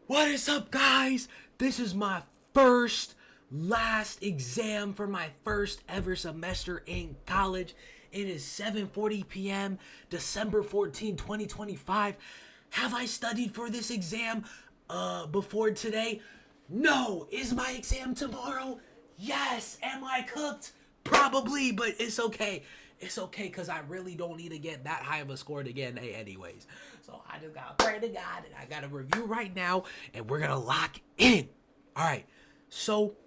What is up, guys? This is my last exam for my first ever semester in college. It is 7:40 p.m., December 14, 2025. Have I studied for this exam before today? No. Is my exam tomorrow? Yes. Am I cooked? Probably, but it's okay. It's okay because I really don't need to get that high of a score to get an A anyways. So I just gotta pray to God and I gotta review right now and we're gonna lock in. Alright, so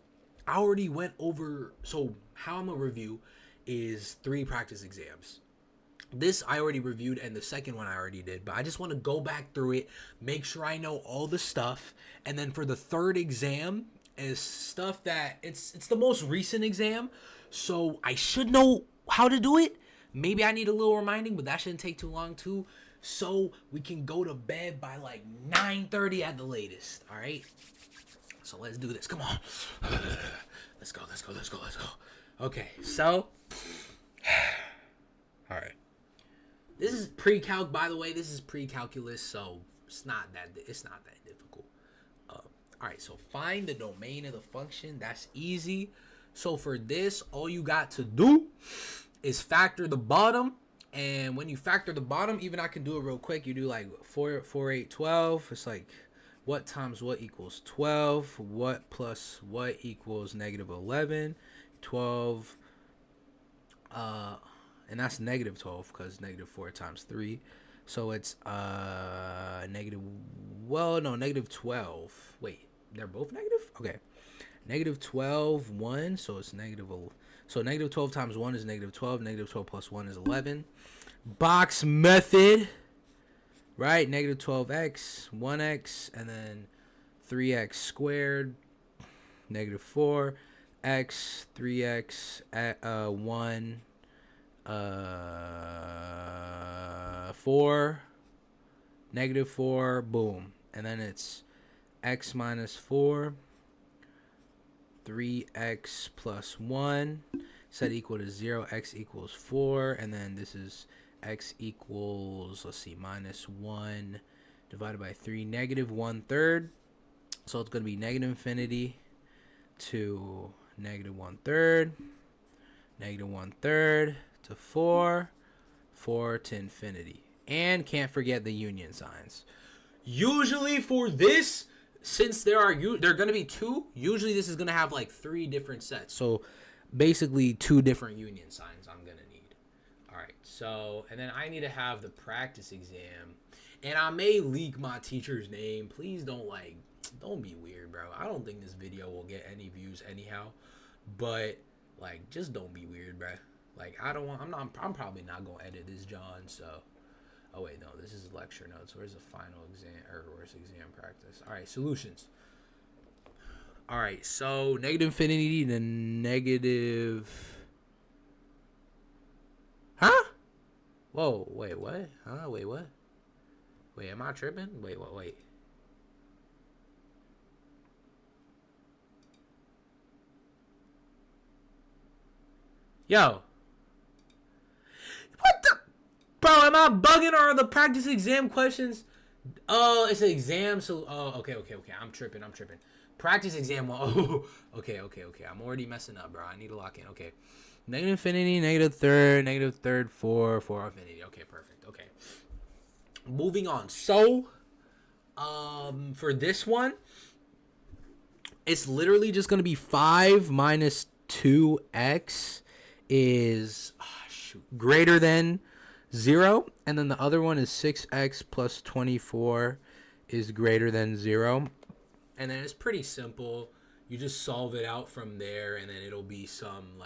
I already went over. So how I'm gonna review is 3 practice exams. This I already reviewed and the second one I already did, but I just want to go back through it, make sure I know all the stuff, and then for the third exam is stuff that it's the most recent exam, so I should know how to do it. Maybe I need a little reminding, but that shouldn't take too long too. So we can go to bed by like 9:30 at the latest. All right. So let's do this. Come on. Let's go. Okay. So. All right. This is pre-calc, by the way. This is pre-calculus, so it's not that difficult. All right, so find the domain of the function. That's easy. So for this, all you got to do is factor the bottom. And when you factor the bottom, even I can do it real quick. You do like 4, 8, 12. It's like what times what equals 12. What plus what equals negative 11. 12. And that's negative 12 because negative 4 times 3. So it's negative 12. Wait, they're both negative? Okay. Negative 12, 1. So it's negative. So negative 12 times 1 is negative 12. Negative 12 plus 1 is 11. Box method. Right? Negative 12x, 1x, and then 3x squared. Negative 4x, 3x, 1. 4, negative 4, boom. And then it's x minus 4, 3x plus 1, set equal to 0, x equals 4. And then this is x equals, minus 1 divided by 3, negative 1/3. So it's going to be negative infinity to negative 1/3, negative 1/3. To 4 to infinity. And can't forget the union signs. Usually for this, since they're going to be 2, usually this is going to have like 3 different sets. So basically 2 different union signs I'm going to need. All right. So, and then I need to have the practice exam. And I may leak my teacher's name. Please don't be weird, bro. I don't think this video will get any views anyhow. But just don't be weird, bro. I'm probably not gonna edit this, John. So, oh wait, no, this is lecture notes. Where's the final exam or where's exam practice? All right, solutions. All right, so negative infinity to negative. Huh? Whoa, wait, what? Huh? Wait, what? Wait, am I tripping? Wait, what? Wait. Yo. What the? Bro, am I bugging or are the practice exam questions? Oh, it's an exam. So, okay. I'm tripping. Practice exam. Oh, okay. I'm already messing up, bro. I need to lock in. Okay. Negative infinity, negative third, 4 infinity. Okay, perfect. Okay. Moving on. So, for this one, it's literally just going to be 5 minus 2x is greater than 0, and then the other one is 6x plus 24 is greater than 0. And then it's pretty simple. You just solve it out from there, and then it'll be some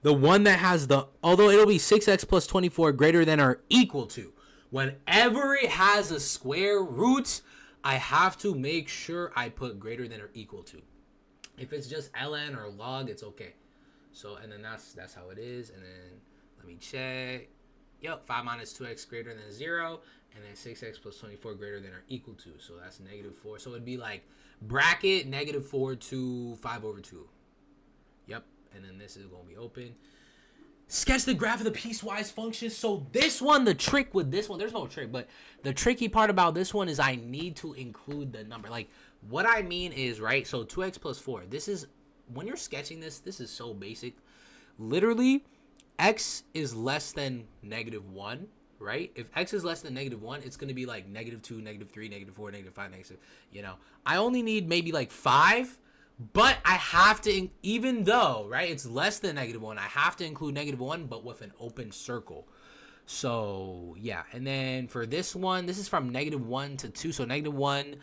the one that has although it'll be 6x plus 24 greater than or equal to. Whenever it has a square root, I have to make sure I put greater than or equal to. If it's just ln or log, it's okay. So, and then that's how it is. And then let me check. Yep, 5 minus 2x greater than 0. And then 6x plus 24 greater than or equal to. So that's negative 4. So it'd be like bracket negative 4 to 5 over 2. Yep. And then this is going to be open. Sketch the graph of the piecewise function. So this one, the trick with this one, there's no trick, but the tricky part about this one is I need to include the number. Like, what I mean is, right, so 2x plus 4. This is, when you're sketching this is so basic. Literally, x is less than -1, right? If x is less than -1, it's going to be like -2, -3, -4, -5, you know. I only need maybe like 5. But I have to, even though, right, it's less than -1, I have to include -1, but with an open circle. So, yeah. And then for this one, this is from -1 to 2. So, -1,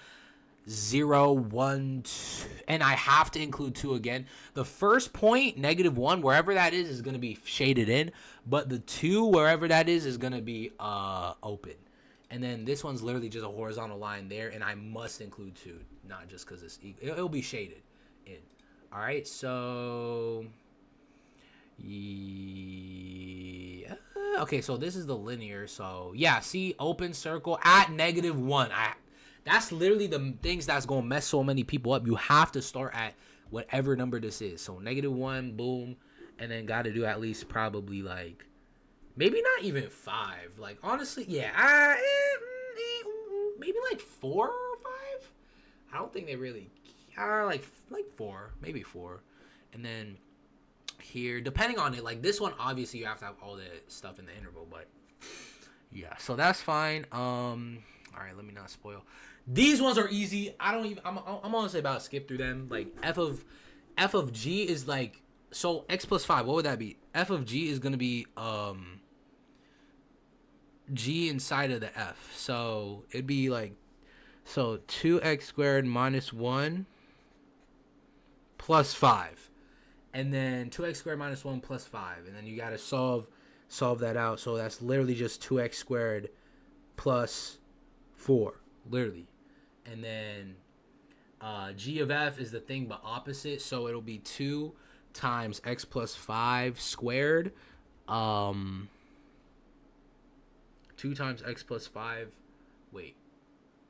0, 1, 2. And I have to include 2 again. The first point, -1, wherever that is going to be shaded in. But the 2, wherever that is going to be open. And then this one's literally just a horizontal line there. And I must include 2, not just because it'll be shaded in. All right, so yeah. Okay, so this is the linear. So yeah, see, open circle at -1. That's literally the things that's gonna mess so many people up. You have to start at whatever number this is. So -1, boom, and then got to do at least probably like maybe not even 5. Like honestly, yeah, maybe like 4 or 5. I don't think they really. Like 4, maybe 4, and then here, depending on it, like this one, obviously you have to have all the stuff in the interval, but yeah, so that's fine. All right, let me not spoil. These ones are easy. I'm honestly about to skip through them. Like f of g is like, so x plus 5. What would that be? F of g is gonna be g inside of the f, so it'd be like, so 2x squared minus 1 plus 5, and then 2x squared minus 1 plus 5, and then you got to solve that out. So that's literally just 2x squared plus 4, literally. And then g of f is the thing but opposite, so it'll be 2 times x plus 5 squared. 2 times x plus 5, wait,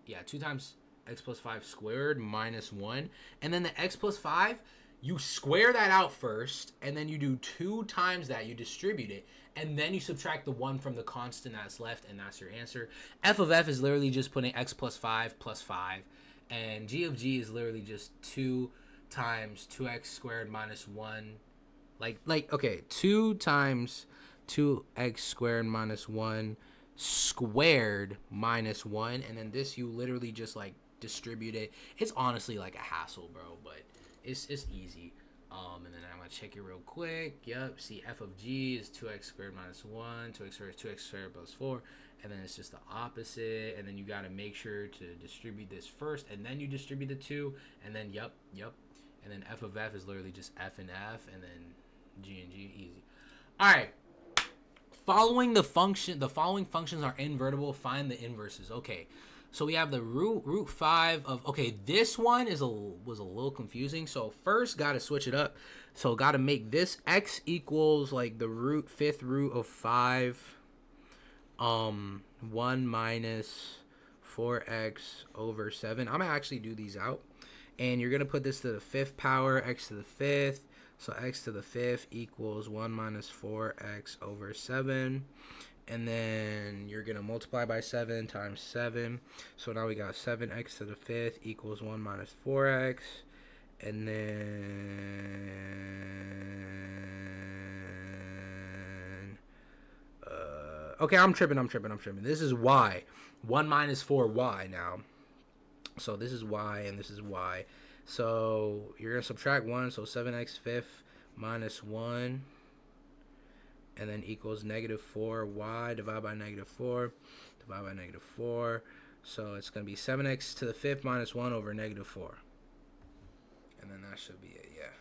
yeah, 2 times x plus 5 squared minus 1. And then the x plus 5, you square that out first, and then you do 2 times that, you distribute it, and then you subtract the 1 from the constant that's left, and that's your answer. F of f is literally just putting x plus 5 plus 5, and g of g is literally just 2 times 2x squared minus 1. Like okay, 2 times 2x squared minus 1 squared minus 1, and then this you literally just like distribute it. It's honestly like a hassle, bro, but it's easy. And then I'm gonna check it real quick. Yep, see, f of g is 2x squared minus 1, 2x squared is 2x squared plus 4, and then it's just the opposite. And then you gotta make sure to distribute this first, and then you distribute the 2, and then yep, and then f of f is literally just f and f, and then g and g, easy. All right. Following functions are invertible. Find the inverses. Okay, so we have the root 5 of, okay, this one was a little confusing. So first, got to switch it up. So got to make this x equals like the fifth root of 5, 1 minus 4x over 7. I'm gonna actually do these out, and you're gonna put this to the 5th power, x to the 5th. So x to the 5th equals 1 minus 4x over 7. And then you're going to multiply by 7 times 7. So now we got 7x to the 5th equals 1 minus 4x. And then... okay, I'm tripping. This is y. 1 minus 4y now. So this is y and this is y. So you're going to subtract 1, so 7x 5th minus 1, and then equals -4y, divide by -4, divide by -4. So it's going to be 7x to the 5th minus 1 over -4. And then that should be it, yeah.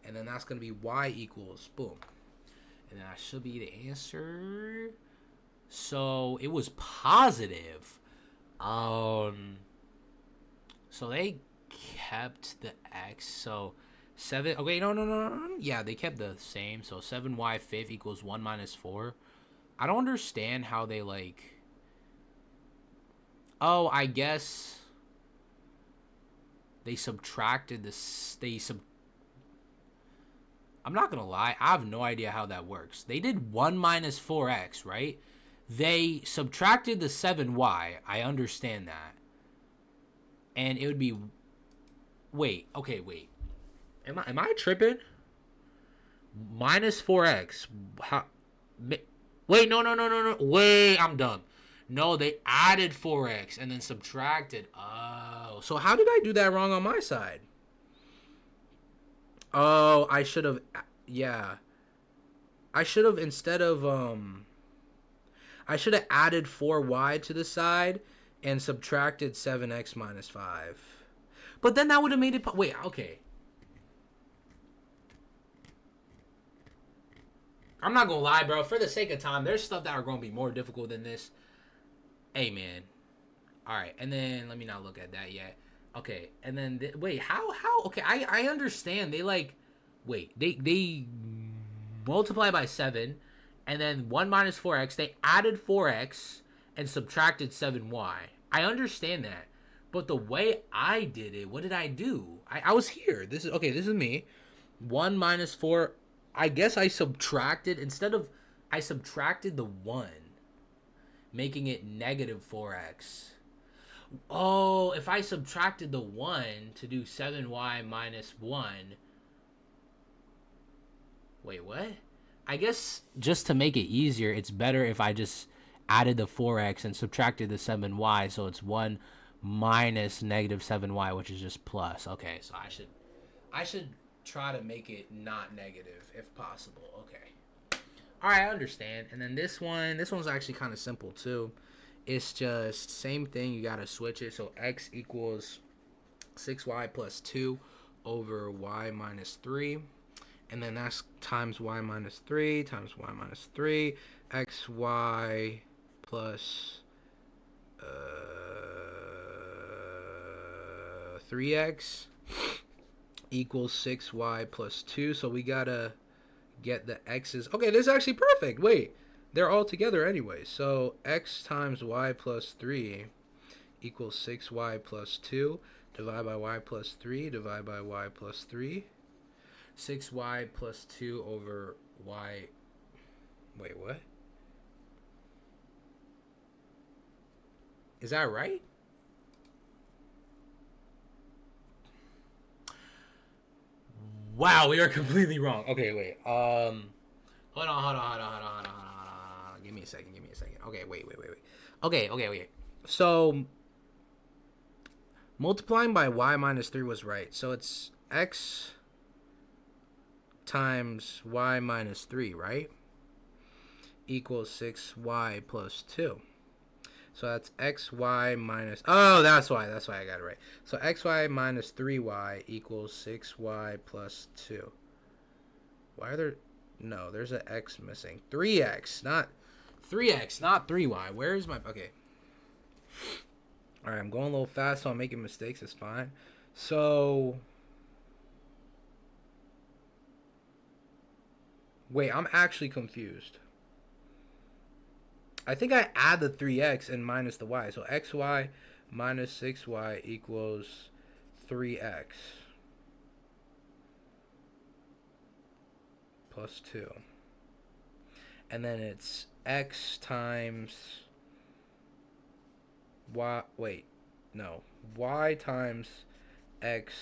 And then that's going to be y equals, boom. And that should be the answer. So it was positive. So they kept the x, so 7, okay, no, yeah, they kept the same. So 7y 5th equals 1 minus 4. I don't understand how they like, oh, I guess they subtracted this, I'm not gonna lie, I have no idea how that works. They did 1 minus 4x, right? They subtracted the 7y. I understand that. And it would be... Wait, okay, wait. Am I tripping? Minus 4x. How... Wait, no. Wait, I'm dumb. No, they added 4x and then subtracted. Oh, so how did I do that wrong on my side? Oh, I should have... Yeah. I should have, instead of... I should have added 4y to the side and subtracted 7x minus 5. But then that would have made it... Wait, okay. I'm not gonna lie, bro. For the sake of time, there's stuff that are gonna be more difficult than this. Hey, man. Alright, and then... Let me not look at that yet. Okay, and then... Wait, how? Okay, I understand. They, like... Wait, they multiply by 7... And then 1 minus 4x, they added 4x and subtracted 7y. I understand that. But the way I did it, what did I do? I was here. This is me. 1 minus 4. I guess I subtracted, I subtracted the 1, making it negative 4x. Oh, if I subtracted the 1 to do 7y minus 1. Wait, what? I guess just to make it easier, it's better if I just added the 4x and subtracted the 7y, so it's 1 minus negative 7y, which is just plus. Okay, so I should try to make it not negative if possible. Okay. All right, I understand. And then this one's actually kind of simple too. It's just same thing. You gotta switch it. So x equals 6y plus 2 over y minus 3. And then that's times y minus 3 times y minus 3. Xy plus 3x equals 6y plus 2. So we gotta get the x's. Okay, this is actually perfect. Wait, they're all together anyway. So x times y plus 3 equals 6y plus 2. Divide by y plus 3. Divide by y plus 3. 6y plus 2 over y. Wait, what? Is that right? Wow, we are completely wrong. Okay, wait. Hold on. Give me a second. Okay, wait. Okay. So multiplying by y minus 3 was right. So it's x times y minus 3, right? Equals 6y plus 2. So that's xy minus... Oh, that's why I got it right. So xy minus 3y equals 6y plus 2. Why are there... No, there's an x missing. 3x, not 3y. Where is my... Okay. Alright, I'm going a little fast, so I'm making mistakes. It's fine. So... Wait, I'm actually confused. I think I add the 3x and minus the y. So xy minus 6y equals 3x plus 2. And then it's x times y. Wait, no. Y times x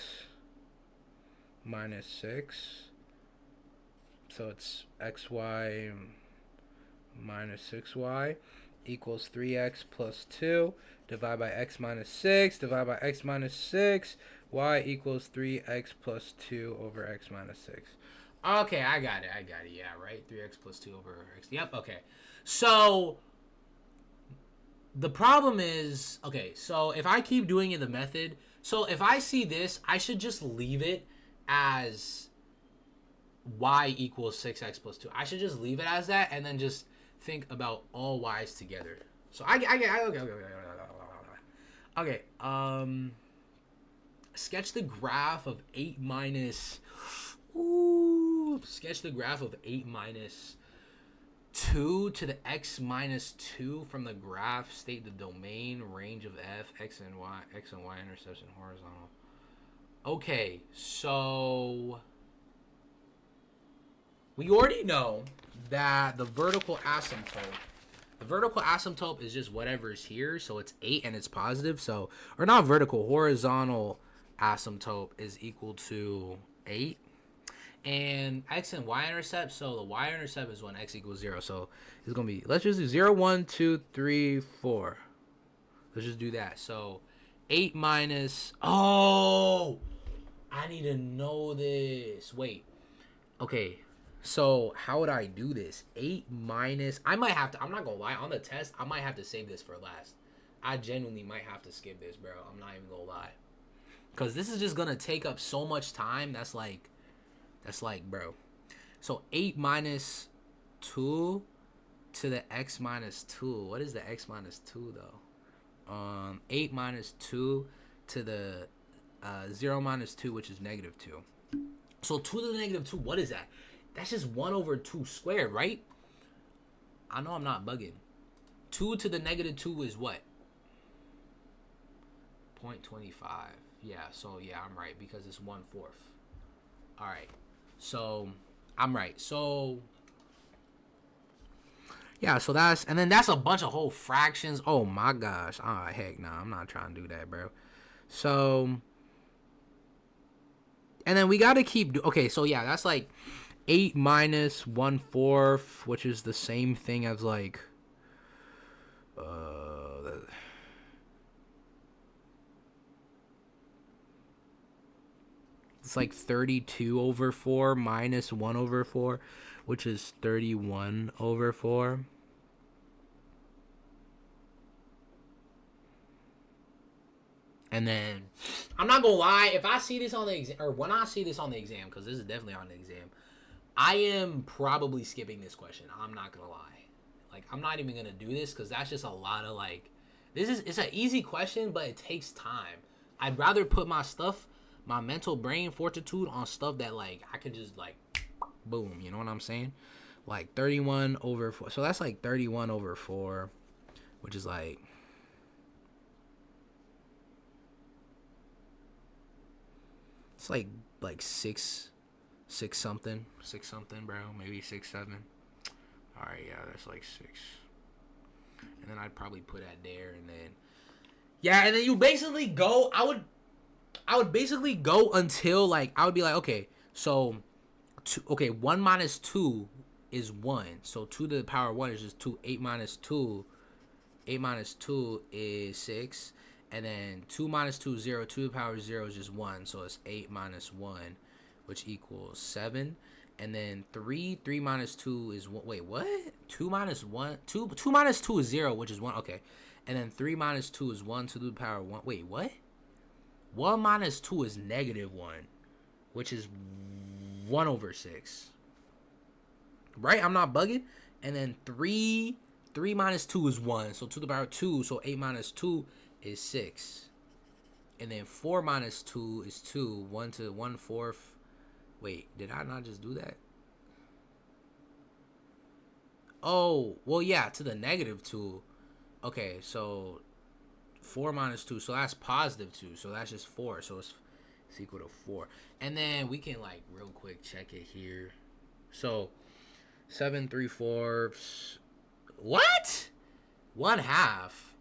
minus 6. So it's xy minus 6y equals 3x plus 2. Divide by x minus 6. Divide by x minus 6. Y equals 3x plus 2 over x minus 6. Okay, I got it. Yeah, right? 3x plus 2 over x. Yep, okay. So the problem is... Okay, so if I keep doing it the method... So if I see this, I should just leave it as... y equals 6x plus 2. I should just leave it as that and then just think about all y's together. So okay. Sketch the graph of 8 minus... Sketch the graph of 8 minus 2 to the x minus 2 from the graph. State the domain, range of f, x and y intersection horizontal. Okay, so... we already know that the vertical asymptote is just whatever is here. So it's 8 and it's positive. So, or not vertical, horizontal asymptote is equal to 8. And x and y intercept, so the y intercept is when x equals 0. So it's going to be, let's just do 0, 1, 2, 3, 4. Let's just do that. So 8 minus, oh, I need to know this. Wait. Okay. So how would I do this? 8 minus, I might have to, I'm not going to lie, on the test, I might have to save this for last. I genuinely might have to skip this, bro. I'm not even going to lie. Because this is just going to take up so much time. That's like, bro. So 8 minus 2 to the x minus 2. What is the x minus 2, though? 8 minus 2 to the 0 minus 2, which is negative 2. So 2 to the negative 2, what is that? That's just 1 over 2 squared, right? I know I'm not bugging. 2 to the negative 2 is what? 0.25. Yeah, so yeah, I'm right because it's 1/4. All right. So I'm right. So yeah, so that's, and then that's a bunch of whole fractions. Oh my gosh. Oh heck no, I'm not trying to do that, bro. So, and then we got to keep, okay, so yeah, that's like 8 minus 1/4, which is the same thing as like it's like 32 over 4 minus 1 over 4, which is 31 over 4. And then, I'm not going to lie, if I see this on the exam, or when I see this on the exam, because this is definitely on the exam, I am probably skipping this question. I'm not going to lie. Like, I'm not even going to do this, because that's just a lot of, like, it's an easy question, but it takes time. I'd rather put my stuff, my mental brain fortitude on stuff that, like, I could just, like, boom, you know what I'm saying? Like, 31 over 4. So that's, like, 31 over 4, which is, like, it's like six something, bro. Maybe 6, 7. All right, yeah, that's like 6. And then I'd probably put that there, and then yeah, and then you basically go. I would basically go until like I would be like, okay, so 1 minus 2 is 1. So 2 to the power 1 is just 2. 8 minus 2 is 6. And then 2 minus 2 is 0. 2 to the power 0 is just 1. So it's 8 minus 1, which equals 7. And then 3 minus 2 is 1. Wait, what? 2 minus 1? 2 minus 2 is 0, which is 1. Okay. And then 3 minus 2 is 1 to the power 1. Wait, what? 1 minus 2 is negative 1, which is 1 over 6. Right? I'm not bugging. And then 3 minus 2 is 1. So 2 to the power 2. So 8 minus 2 is 6. And then 4 minus 2 is 2. 1 to 1/4. Wait, did I not just do that? Oh, well, yeah, to the negative 2. Okay, so 4 minus 2. So that's positive 2. So that's just 4. So it's equal to 4. And then we can, like, real quick check it here. So 7 3/4. What? 1/2.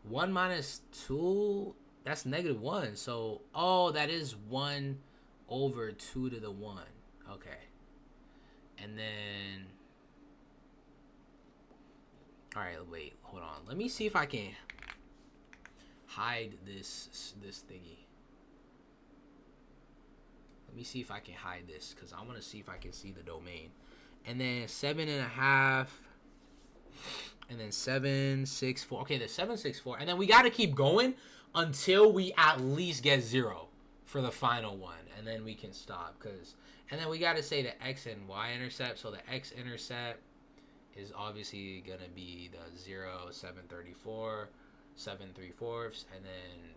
1 minus 2, that's negative 1. So, oh, that is 1 over 2 to the 1. Okay. And then, all right, wait, hold on. Let me see if I can hide this thingy. Let me see if I can hide this, because I want to see if I can see the domain. And then 7.5. And then 7 6 4. Okay, the 7 6 4. And then we got to keep going until we at least get 0 for the final one. And then we can stop. And then we got to say the x and y intercept. So the x intercept is obviously going to be the 0, 7 34, 7 3/4. And then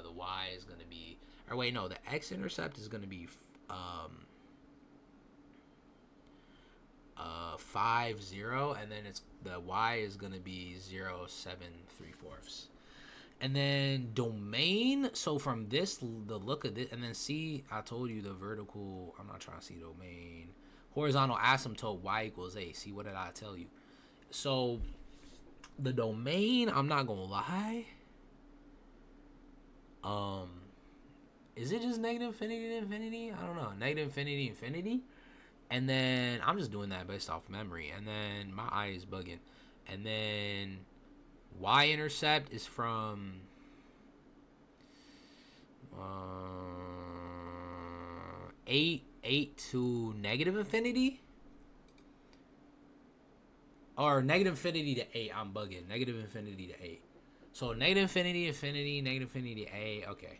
the y is going to be, or wait, no, the x intercept is going to be 5 0, and then it's the y is gonna be 0 7 3/4. And then domain, so from this, the look of this, and then see, I told you the vertical, I'm not trying to see domain, horizontal asymptote y equals a. See, what did I tell you? So the domain, I'm not gonna lie. Is it just negative infinity to infinity? I don't know. Negative infinity, infinity. And then I'm just doing that based off memory. And then my eye is bugging. And then y-intercept is from 8 to negative infinity. Or negative infinity to 8. I'm bugging. Negative infinity to 8. So negative infinity, infinity, negative infinity to 8. Okay.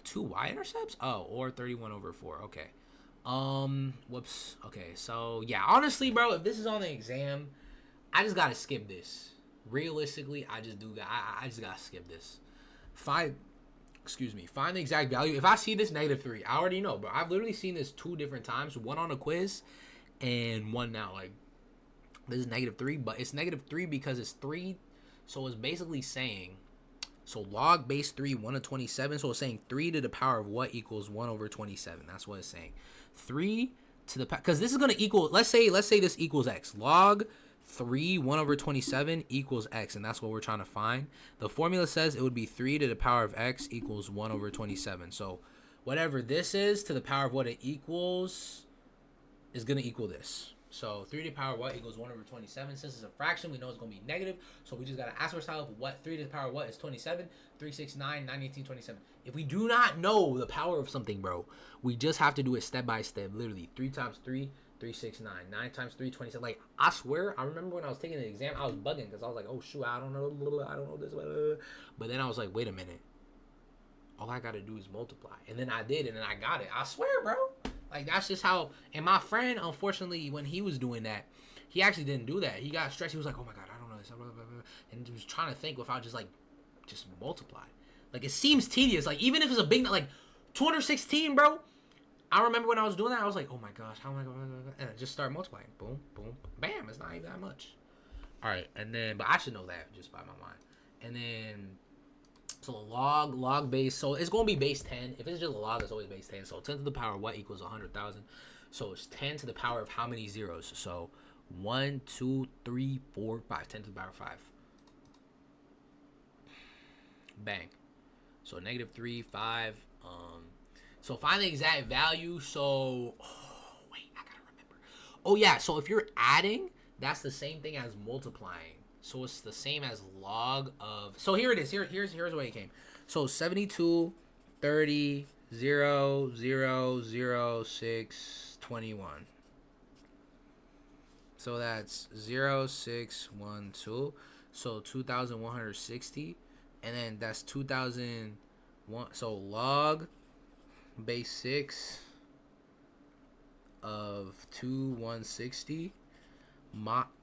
2 y-intercepts? Oh, or 31 over 4. Okay. Whoops. Okay, so yeah, honestly, bro, if this is on the exam, I just gotta skip this. Realistically, I just gotta skip this. Find the exact value. If I see this -3, I already know, bro. I've literally seen this 2 different times. One on a quiz, and one now. Like, this is -3, but it's -3 because it's 3. So it's basically saying, so log base 3, 1 to 27. So it's saying 3 to the power of what equals 1 over 27. That's what it's saying. 3 to the power, because this is going to equal, let's say this equals x. Log 3, 1 over 27 equals x, and that's what we're trying to find. The formula says it would be 3 to the power of x equals 1 over 27. So whatever this is to the power of what it equals is going to equal this. So 3 to the power of what equals 1 over 27. Since it's a fraction, we know it's going to be negative. So we just got to ask ourselves what 3 to the power of what is 27. 3, 6, 9, 9, 18, 27. If we do not know the power of something, bro, we just have to do it step by step. Literally 3 times 3, 3, 6, 9. 9 times 3, 27. Like, I swear, I remember when I was taking the exam, I was bugging because I was like, oh, shoot, I don't know this. But then I was like, wait a minute. All I got to do is multiply. And then I did, and then I got it. I swear, bro. Like, that's just how. And my friend, unfortunately, when he was doing that, he actually didn't do that. He got stressed. He was like, oh my God, I don't know this. And he was trying to think without just multiply. Like, it seems tedious. Like, even if it's a big, like, 216, bro. I remember when I was doing that, I was like, oh my gosh, how am I going to. And I just start multiplying. Boom, boom, bam. It's not even that much. All right. And then, but I should know that just by my mind. And then. So log base, so it's going to be base 10. If it's just a log, it's always base 10. So 10 to the power of what equals 100,000. So it's 10 to the power of how many zeros? So 1, 2, 3, 4, 5. 10 to the power of 5. Bang. So -3, 5. So find the exact value. So, wait, I got to remember. Oh, yeah, so if you're adding, that's the same thing as multiplying. So it's the same as log of. So here it is. Here's where it came. So 72, 30, 0, 0, 0, 6, 21. So that's 0, 6, 1, 2. So 2,160. And then that's 2,001. So log base 6 of 2,160.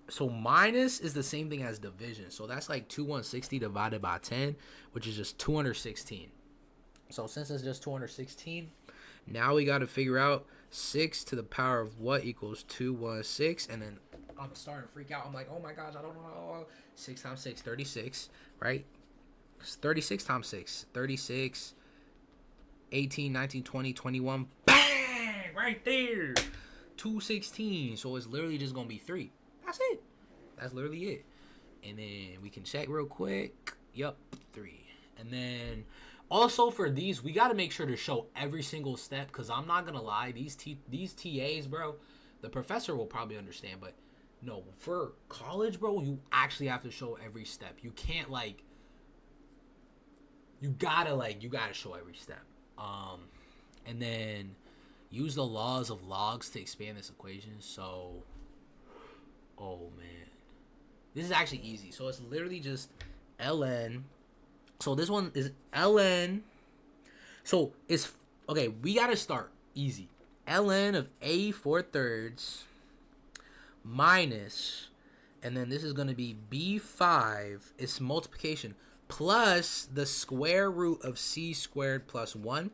So minus is the same thing as division. So that's like 2,160 divided by 10, which is just 216. So since it's just 216, now we got to figure out 6 to the power of what equals 216. And then I'm starting to freak out. I'm like, oh my gosh, I don't know. 6 times 6, 36, right? 36 times 6, 36, 18, 19, 20, 21. Bang! Right there. 216. So it's literally just going to be 3. That's it. That's literally it. And then we can check real quick. Yup, 3. And then also for these, we got to make sure to show every single step, because I'm not going to lie. These TAs, bro, the professor will probably understand. But no, for college, bro, you actually have to show every step. You can't you gotta show every step. And then use the laws of logs to expand this equation. So, oh man, this is actually easy. So it's literally just ln. So this one is ln. So it's okay. We gotta start easy. Ln of a 4/3 minus, and then this is gonna be b5. It's multiplication plus the square root of c squared plus 1,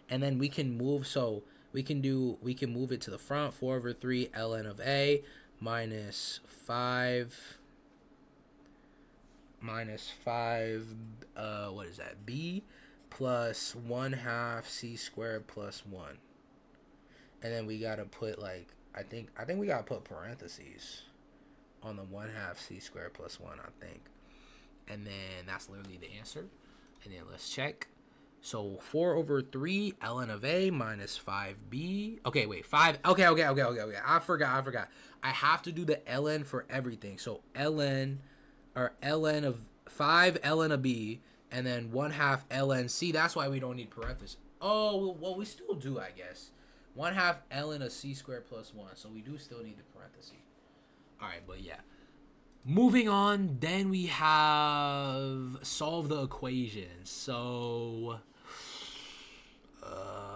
and then we can move. So we can move it to the front. 4/3 ln of a minus 5 what is that, b plus 1/2 c squared plus 1. And then we gotta put like I think we gotta put parentheses on the 1/2 c squared plus 1, I think. And then that's literally the answer. And then let's check. So 4 over 3 ln of a minus 5b. Okay, wait, 5. Okay. I forgot. I have to do the ln for everything. So ln of 5 ln of b and then 1/2 ln c. That's why we don't need parentheses. Oh, well, we still do, I guess. 1/2 ln of c squared plus 1. So we do still need the parentheses. All right, but yeah. Moving on, then we have solve the equation. So,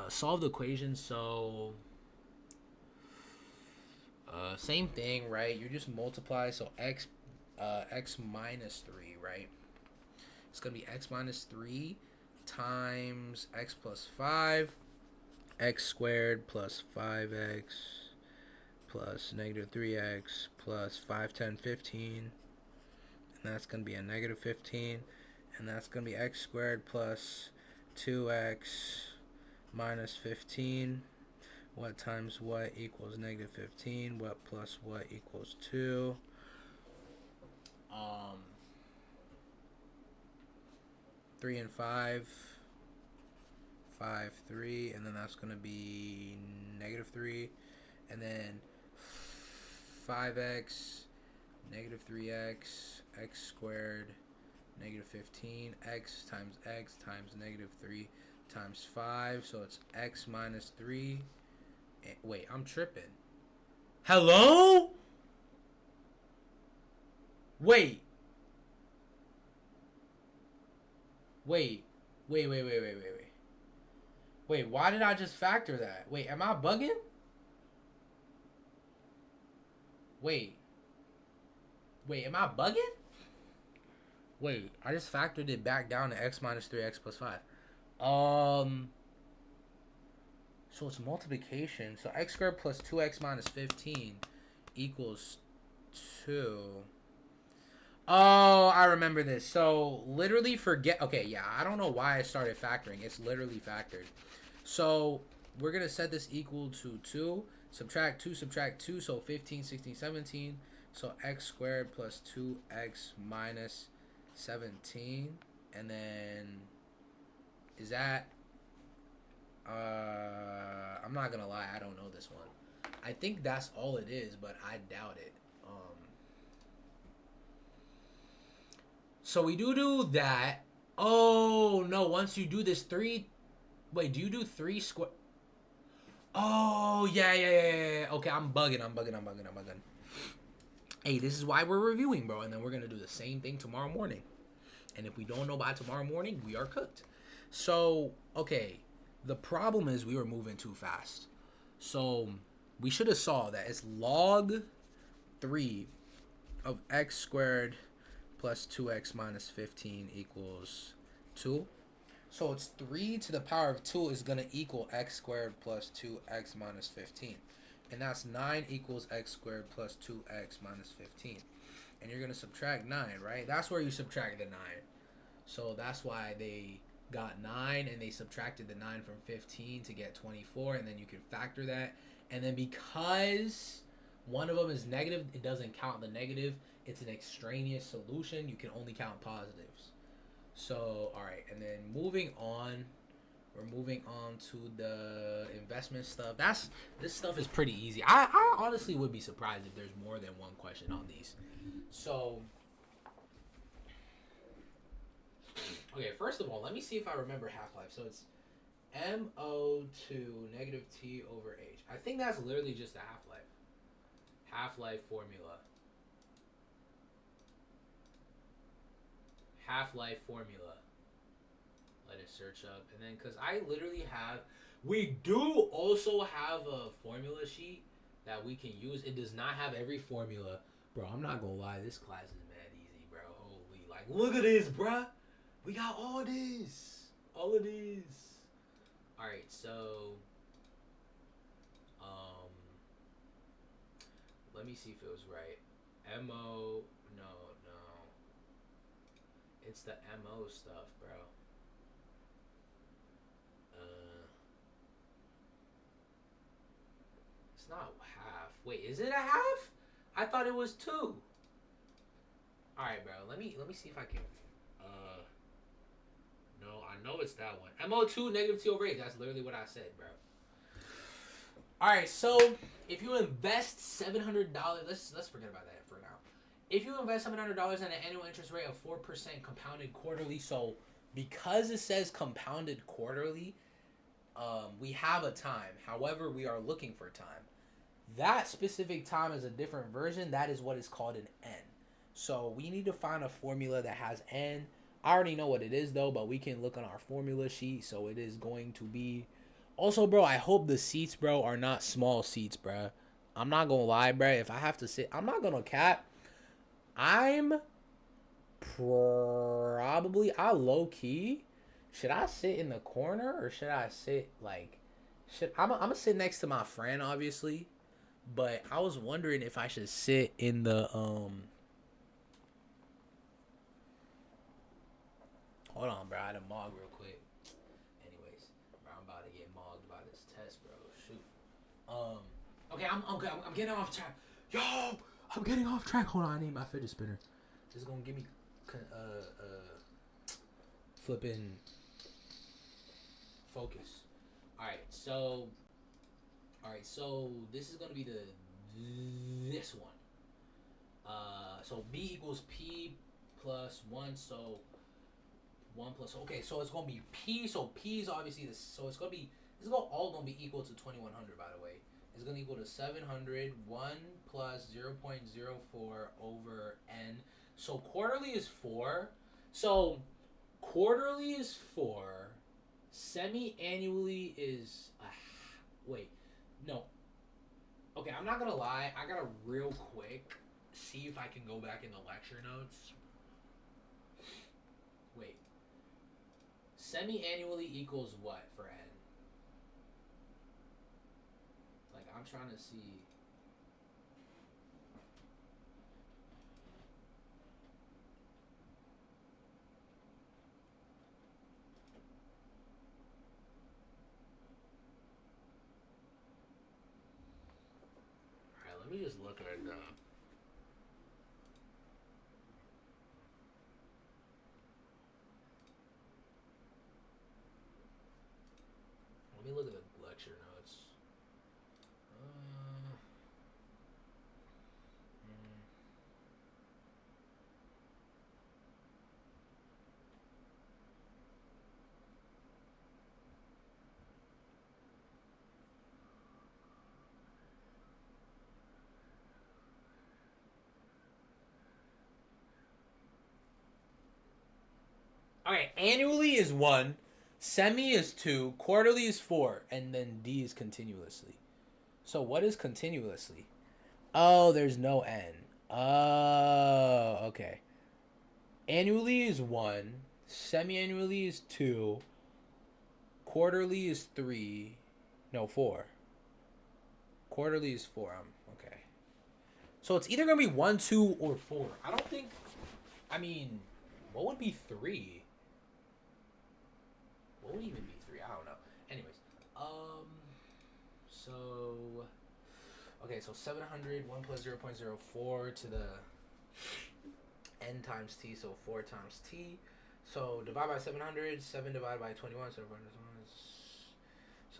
solve the equation. So, same thing, right? You just multiply. So x minus 3, right? It's gonna be x minus 3 times x plus 5, x squared plus 5x plus negative 3x plus 5, 10, 15. And that's going to be a negative 15. And that's going to be x squared plus 2x minus 15. What times what equals negative 15? What plus what equals 2? 3 and 5. 5, 3. And then that's going to be negative 3. And then 5x, negative 3x, x squared, negative 15, x times negative 3 times 5. So it's x minus 3. Wait, I'm tripping. Hello? Wait. Wait, why did I just factor that? Wait, am I bugging? Wait, am I bugging? Wait, I just factored it back down to x minus 3x plus 5. So it's multiplication. So x squared plus 2x minus 15 equals 2. Oh, I remember this. So literally forget. Okay, yeah, I don't know why I started factoring. It's literally factored. So we're going to set this equal to 2. Subtract 2. So 15, 16, 17. So x squared plus 2x minus 17. And then is that... I'm not going to lie. I don't know this one. I think that's all it is, but I doubt it. So we do that. Oh, no. Once you do this 3... Wait, do you do 3 square... Oh, yeah. Okay, I'm bugging. Hey, this is why we're reviewing, bro. And then we're going to do the same thing tomorrow morning. And if we don't know by tomorrow morning, we are cooked. So, okay. The problem is we were moving too fast. So, we should have saw that it's log 3 of x squared plus 2x minus 15 equals 2. So it's 3 to the power of 2 is going to equal x squared plus 2x minus 15. And that's 9 equals x squared plus 2x minus 15. And you're going to subtract 9, right? That's where you subtract the 9. So that's why they got 9 and they subtracted the 9 from 15 to get 24. And then you can factor that. And then because one of them is negative, it doesn't count the negative. It's an extraneous solution. You can only count positives. So, all right. And then moving on. We're moving on to the investment stuff. This stuff is pretty easy. I honestly would be surprised if there's more than one question on these. So, okay, first of all, let me see if I remember half-life. So it's MO2 negative T over H. I think that's literally just a half-life. Half-life formula. Half-life formula. Let it search up. And then, because I literally have... We do also have a formula sheet that we can use. It does not have every formula. Bro, I'm not going to lie. This class is mad easy, bro. Holy, like, look at this, bro. We got all this. All of this. All right, so... let me see if it was right. MO... No. It's the MO stuff, bro. It's not half. Wait, is it a half? I thought it was 2. All right, bro. Let me see if I can. No, I know it's that one. MO2 negative T over 8. That's literally what I said, bro. All right, so if you invest $700, let's forget about that for now. If you invest $700 at an annual interest rate of 4% compounded quarterly, so because it says compounded quarterly, we have a time. However, we are looking for time. That specific time is a different version. That is what is called an N. So we need to find a formula that has N. I already know what it is though, but we can look on our formula sheet. So it is going to be. Also, bro, I hope the seats, bro, are not small seats, bro. I'm not gonna lie, bro. If I have to sit, I'm not gonna cap. I'm probably I low key. Should I sit in the corner or should I sit like? I'm gonna sit next to my friend, obviously. But I was wondering if I should sit in the Hold on, bro. I had a mog real quick. Anyways, bro, I'm about to get mogged by this test, bro. Shoot. Okay, I'm getting off track. Yo, I'm getting off track. Hold on, I need my fidget spinner. This is gonna give me flipping focus. All right, so this is gonna be this one. So B equals P plus 1. So 1 plus. Okay, so it's gonna be P. So P is obviously this. So it's gonna be. This is all gonna be equal to 2100. By the way, it's gonna equal to 700. 1 plus 0.04 over n. So quarterly is 4. So quarterly is 4. Semi-annually is. Wait, no. Okay, I'm not gonna lie. I gotta real quick see if I can go back in the lecture notes. Wait. Semi-annually equals what for n? Like, I'm trying to see. Alright, let me just look at it up. Let me look at the lecture notes. Okay, annually is 1, semi is 2, quarterly is 4, and then D is continuously. So what is continuously? Oh, there's no N. Oh, okay. Annually is 1, semi-annually is 2, quarterly is 3. No, 4. Quarterly is 4. Okay. So it's either going to be 1, 2, or 4. I don't think. I mean, what would be 3? What would even be 3? I don't know. Anyways, so okay, so 700 1 plus 0.04 to the n times t, so 4 times t. So divide by 700, 7 divided by 21, so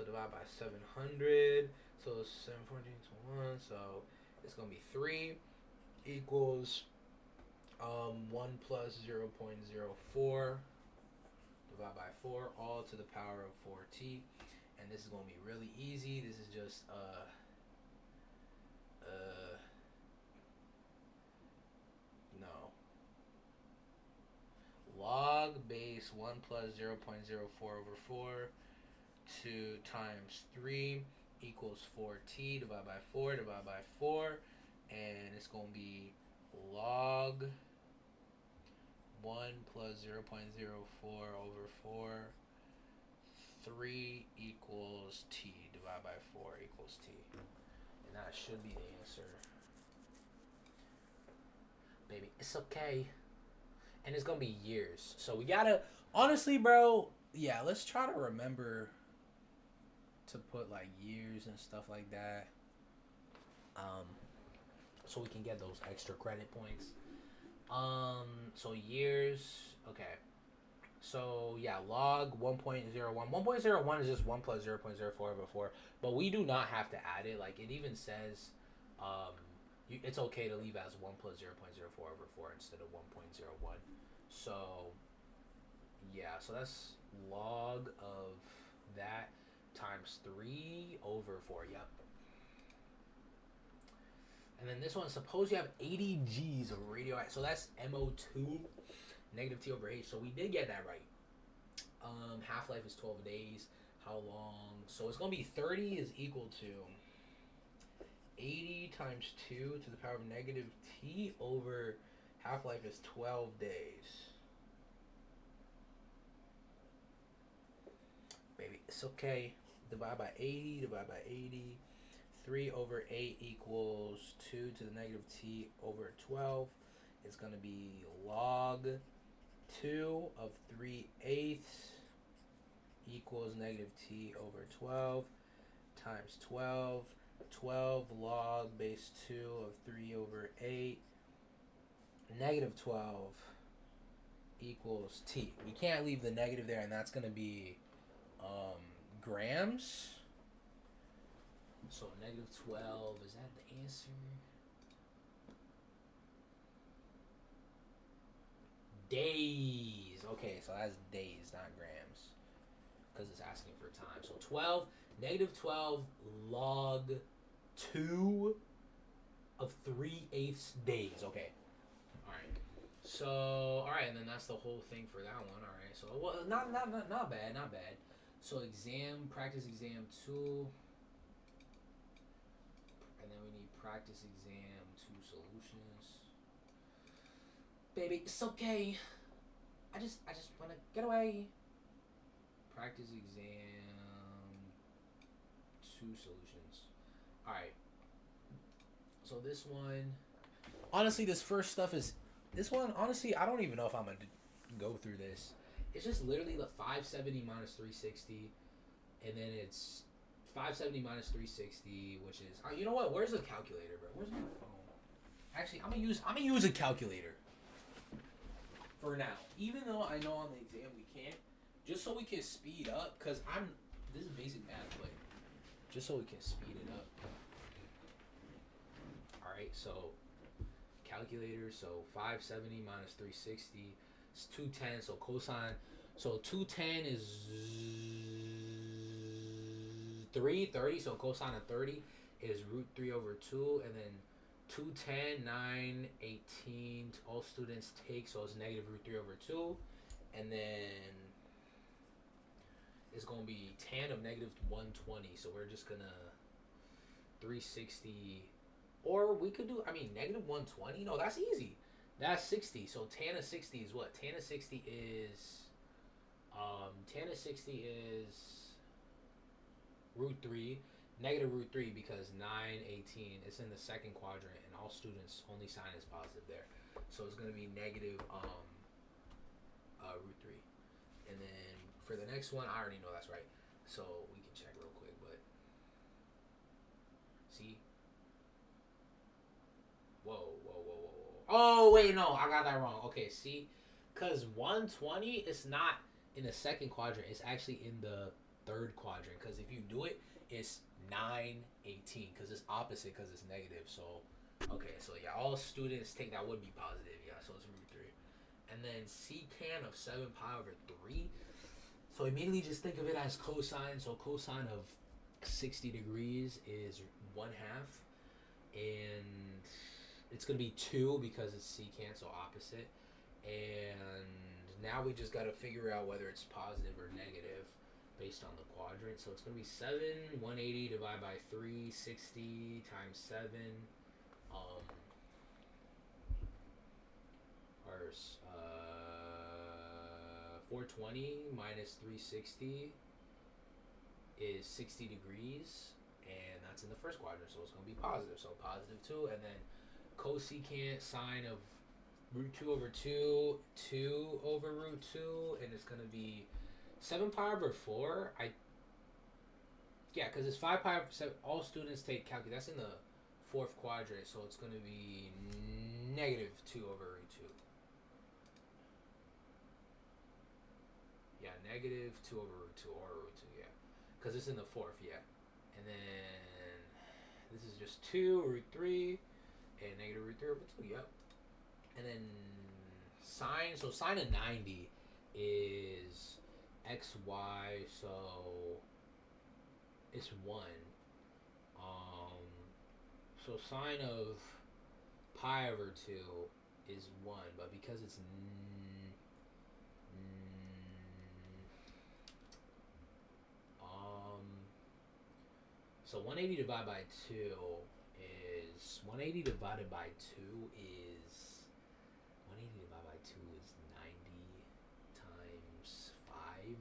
divide by 700, so 714 to 1, so it's gonna be 3 equals 1 plus 0.04 divided by 4, all to the power of 4t. And this is going to be really easy. This is just no. Log base 1 plus 0.04 over 4 2 times 3 equals 4t divided by 4 divided by 4. And it's going to be log 1 plus 0.04 over 4, 3 equals t divided by 4 equals t. And that should be the answer. Baby, it's okay. And it's going to be years. So we got to, honestly, bro, yeah, let's try to remember to put like years and stuff like that. Um, so we can get those extra credit points. So years. Okay. So yeah, log 1.01. 1.01 is just 1 plus 0.04 over 4. But we do not have to add it. Like, it even says it's okay to leave as 1 plus 0.04 over 4 instead of 1.01. So yeah, so that's log of that times 3 over 4. Yep. And then this one, suppose you have 80 G's of radioactive. So that's MO2, negative T over H. So we did get that right. Half-life is 12 days. How long? So it's going to be 30 is equal to 80 times 2 to the power of negative T over half-life is 12 days. Baby, it's okay. Divide by 80, divide by 80. 3 over 8 equals 2 to the negative T over 12. It's going to be log 2 of 3/8 equals negative T over 12 times 12. 12 log base 2 of 3 over 8. Negative 12 equals T. We can't leave the negative there, and that's going to be grams. So negative 12, is that the answer? Days. Okay, so that's days, not grams. Because it's asking for time. So 12, negative 12 log 2 of 3/8 days. Okay. Alright. So, alright, and then that's the whole thing for that one. Alright, so, well, not bad, not bad. So practice exam 2. And then we need practice exam 2 solutions. Baby, it's okay. I just want to get away. Practice exam 2 solutions. Alright. So this one, honestly, this first stuff is, this one, honestly, I don't even know if I'm going to go through this. It's just literally the 570 minus 360, and then it's 570 minus 360, which is, you know what? Where's the calculator, bro? Where's my phone? Actually, I'm gonna use a calculator for now. Even though I know on the exam we can't, just so we can speed up, cause this is basic math, but just so we can speed it up. All right, so calculator. So 570 minus 360 is 210. So cosine. So 210 is 330, so cosine of 30 is root 3 over 2, and then 210, 9, 18, all students take, so it's negative root 3 over 2, and then it's going to be tan of negative 120, so we're just going to 360, or we could do, negative 120, no, that's easy. That's 60, so tan of 60 is what? Tan of 60 is root 3, negative root 3, because 9, 18, it's in the second quadrant, and all students only sign is positive there. So it's going to be negative root 3. And then for the next one, I already know that's right. So we can check real quick, but see? Whoa. Oh, wait, no, I got that wrong. Okay, see? Because 120 is not in the second quadrant. It's actually in the third quadrant. Because if you do it, it's 9, 18. Because it's opposite, because it's negative. So, okay, so yeah, all students take that would be positive. Yeah, so it's root 3. And then secant of 7 pi over 3. So immediately just think of it as cosine. So cosine of 60 degrees is 1/2. And it's going to be 2 because it's secant, so opposite. And now we just got to figure out whether it's positive or negative based on the quadrant. So it's going to be 7, 180 divided by 3, 60 times 7. Or 420 minus 360 is 60 degrees. And that's in the first quadrant, so it's going to be positive. So positive 2, and then cosecant sine of root 2 over 2, 2 over root 2, and it's going to be 7 pi over 4. Because it's 5 pi over 7. All students take calculus. That's in the fourth quadrant, so it's going to be negative 2 over root 2. Yeah, negative 2 over root 2, or root 2, yeah. Because it's in the fourth, yeah. And then this is just 2 root 3, and negative root 3 over 2, yep. And then sine, so sine of 90 is xy, so it's 1. So sine of pi over 2 is 1, but because it's so 180 divided by 2 is 180 divided by 2 is 180 divided by 2 is 90 times 5,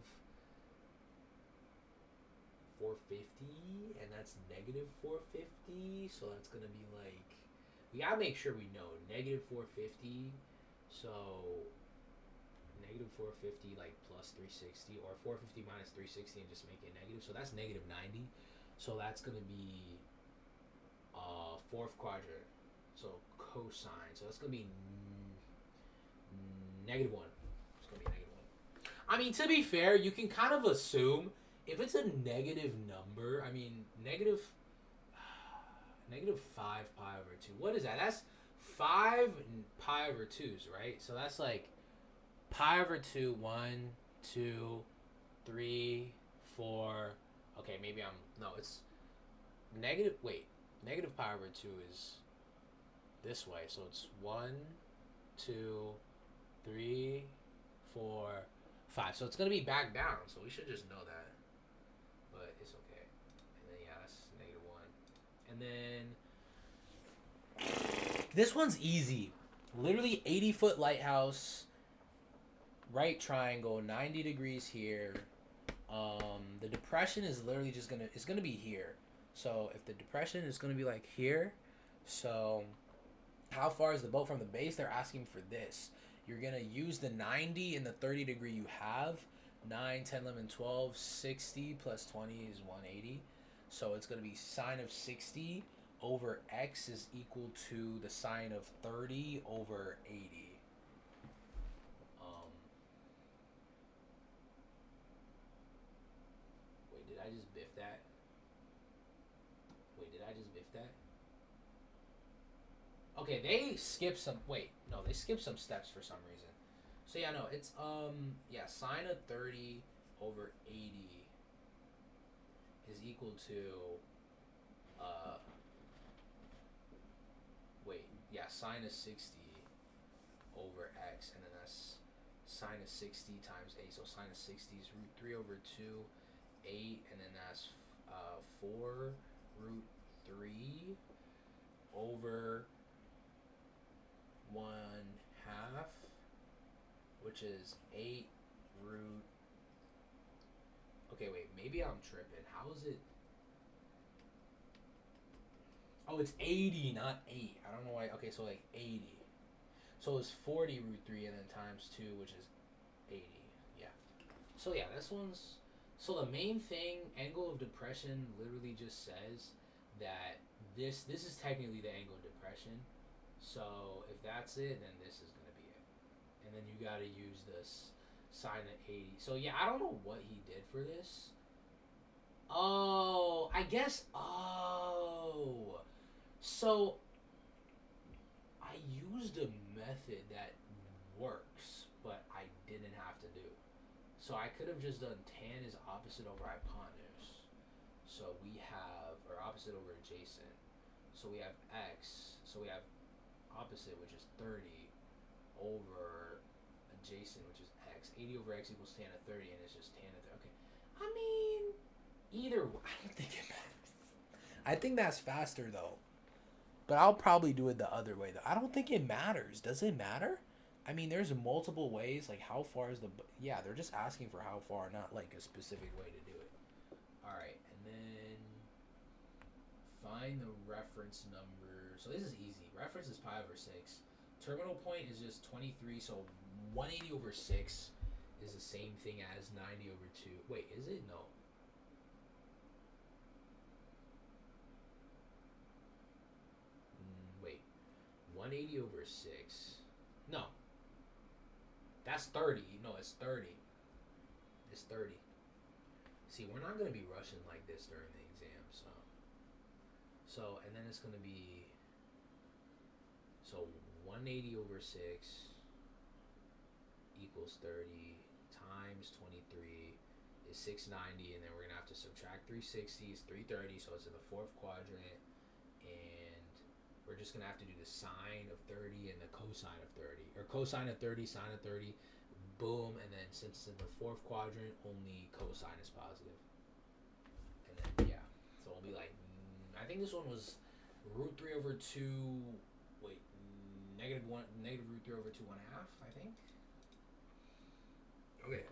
450, and that's negative 450, so that's going to be like, we got to make sure we know, negative 450, so negative 450 like plus 360, or 450 minus 360 and just make it negative, so that's negative 90, so that's going to be fourth quadrant, so cosine, so that's going to be negative 1. It's going to be negative 1. I mean, to be fair, you can kind of assume if it's a negative number, I mean, negative 5 pi over 2. What is that? That's 5 pi over 2s, right? So that's like pi over 2, 1, 2, 3, 4. Okay, maybe it's negative, negative pi over 2 is this way. So it's 1, 2, 3, 4, 5. So it's going to be back down. So we should just know that. But it's okay. And then, yeah, that's negative 1. And then this one's easy. Literally 80-foot lighthouse, right triangle, 90 degrees here. The depression is literally just it's gonna be here. So if the depression is gonna be like here, so how far is the boat from the base? They're asking for this. You're gonna use the 90 and the 30 degree you have. 9, 10, 11, 12, 60 plus 20 is 180. So it's gonna be sine of 60 over x is equal to the sine of 30 over 80. Wait, did I just biff that? Okay, they skipped some, they skipped some steps for some reason. So yeah, no, it's, sine of 30 over 80 is equal to, sine of 60 over x, and then that's sine of 60 times 8, so sine of 60 is root 3 over 2, 8, and then that's 4 root 3 over 1 half, which is 8 root, okay, wait, maybe I'm tripping. How is it? Oh, it's 80, not 8. I don't know why. Okay, so like 80. So it's 40 root 3 and then times 2, which is 80. Yeah. So yeah, this one's... So the main thing, angle of depression literally just says that this is technically the angle of depression. So if that's it, then this is going to be it. And then you got to use this sine of 80. So yeah, I don't know what he did for this. Oh, I guess... Oh... So, I used a method that works, but I didn't have to do. So I could have just done tan is opposite over hypotenuse. So we have, or opposite over adjacent. So we have x, so we have opposite, which is 30, over adjacent, which is x. 80 over x equals tan of 30, and it's just tan of 30. Okay. I mean, either way, I don't think it matters. I think that's faster, though. But I'll probably do it the other way, though. I don't think it matters. Does it matter? I mean, there's multiple ways. Like, how far is the... Yeah, they're just asking for how far, not, like, a specific way to do it. All right, and then... Find the reference number. So this is easy. Reference is pi over 6. Terminal point is just 23, so 180 over 6 is the same thing as 90 over 2. Wait, is it? No. 180 over 6. No, that's 30. No, it's 30. It's 30. See, we're not going to be rushing like this during the exam, so and then it's going to be, so 180 over 6 equals 30 times 23 is 690, and then we're going to have to subtract 360 is 330, so it's in the fourth quadrant, and we're just going to have to do the sine of 30 and the cosine of 30, or cosine of 30, sine of 30, boom, and then since it's in the fourth quadrant, only cosine is positive. And then, yeah, so it'll be like, I think this one was root 3 over 2, wait, negative root 3 over 2 1/2, I think. Okay.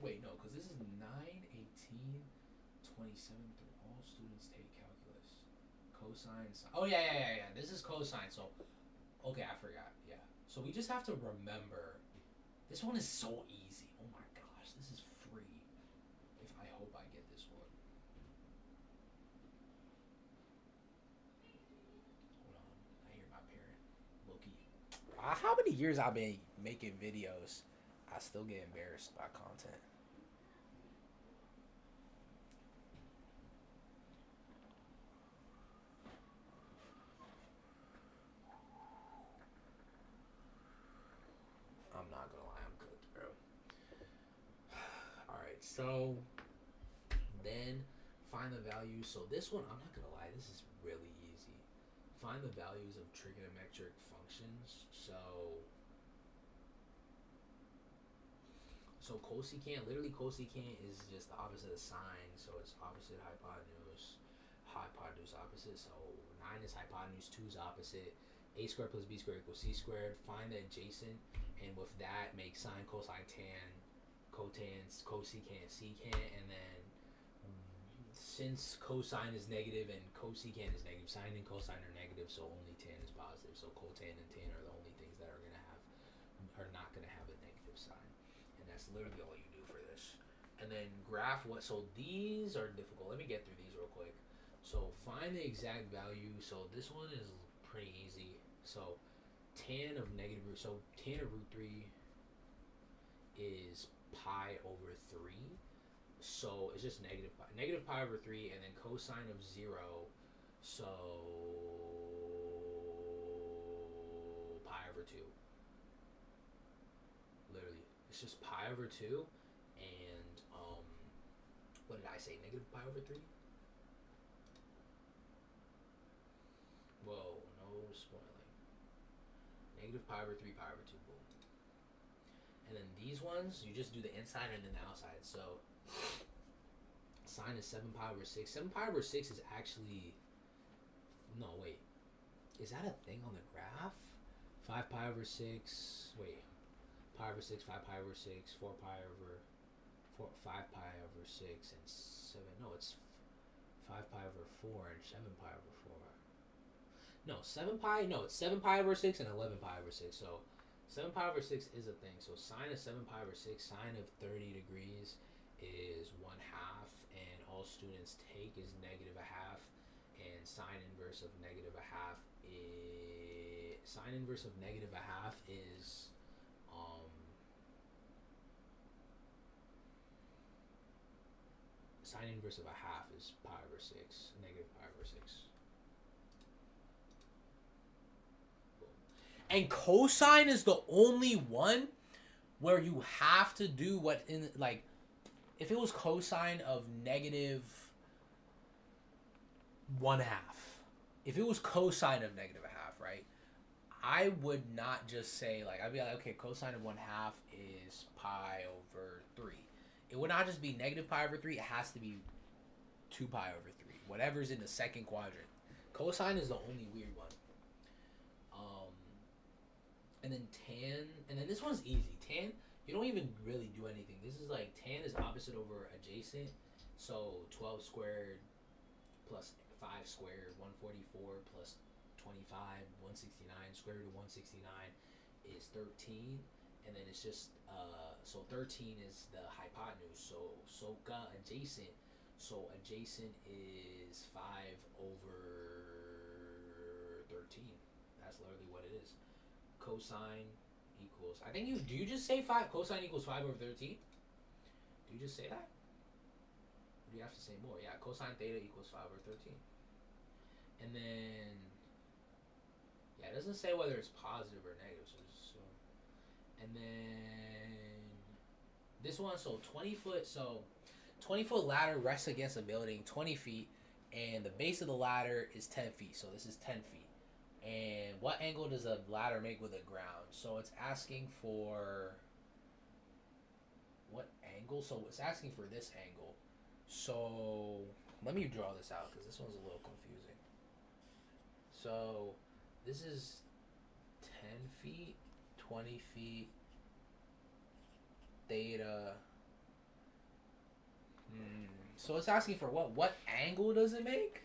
Wait, no, because this is 9, 18, 27 through all students take calculus. Cosine, sine. Oh, yeah. This is cosine, so, okay, I forgot, yeah. So we just have to remember, this one is so easy. Oh my gosh, this is free. I hope I get this one. Hold on, I hear my parent. Loki. How many years I've been making videos, I still get embarrassed by content. I'm not gonna lie, I'm cooked, bro. Alright, so then find the values. So this one, I'm not gonna lie, this is really easy. Find the values of trigonometric functions. So cosecant, literally cosecant is just the opposite of sine, so it's opposite hypotenuse, opposite, so 9 is hypotenuse, 2 is opposite, a squared plus b squared equals c squared, find the adjacent, and with that, make sine, cosine, tan, cotans, cosecant, secant, and then since cosine is negative and cosecant is negative, sine and cosine are negative, so only tan is positive, so cotan and tan are the only things that are not gonna have a negative sign. That's literally all you do for this. And then graph what, so these are difficult. Let me get through these real quick. So find the exact value. So this one is pretty easy. So tan of root 3 is pi over 3. So it's just negative pi over 3, and then cosine of 0, so pi over 2. Literally. It's just pi over 2, and what did I say? Negative pi over 3? Whoa, no spoiling. Negative pi over 3, pi over 2, boom. And then these ones, you just do the inside and then the outside. So sine is 7 pi over 6. 7 pi over 6 is actually, no, wait. Is that a thing on the graph? 5 pi over 6, wait. Pi over 6, 5 pi over 6, 4 pi over 4, 5 pi over 6, and 7. No, it's 5 pi over 4 and 7 pi over 4. No, 7 pi. No, it's 7 pi over 6 and 11 pi over 6. So 7 pi over 6 is a thing. So sine of 7 pi over 6, sine of 30 degrees is 1/2, and all students take is negative 1/2, and sine inverse of negative 1/2 is sine inverse of 1/2 is pi over 6, negative pi over 6. And cosine is the only one where you have to do what in, like, if it was cosine of negative 1/2, if it was cosine of negative 1/2, right, I would not just say, like, I'd be like, okay, cosine of 1/2 is pi over 3. It would not just be negative pi over 3. It has to be 2 pi over 3. Whatever's in the second quadrant. Cosine is the only weird one. And then tan, and then this one's easy. Tan, you don't even really do anything. This is like, tan is opposite over adjacent. So 12 squared plus 5 squared, 144 plus 25, 169, square root of 169 is 13. And then it's just, so 13 is the hypotenuse. So adjacent. So adjacent is 5 over 13. That's literally what it is. Cosine equals. I think you do. You just say 5. Cosine equals 5/13. Do you just say that? Or do you have to say more? Yeah. Cosine theta equals 5/13. And then, yeah, it doesn't say whether it's positive or negative. So and then this one. So 20 foot. So 20-foot ladder rests against a building 20 feet, and the base of the ladder is 10 feet. So this is 10 feet. And what angle does a ladder make with the ground? So it's asking for what angle? So it's asking for this angle. So let me draw this out because this one's a little confusing. So this is 10 feet, 20 feet, theta. So it's asking for what? What angle does it make?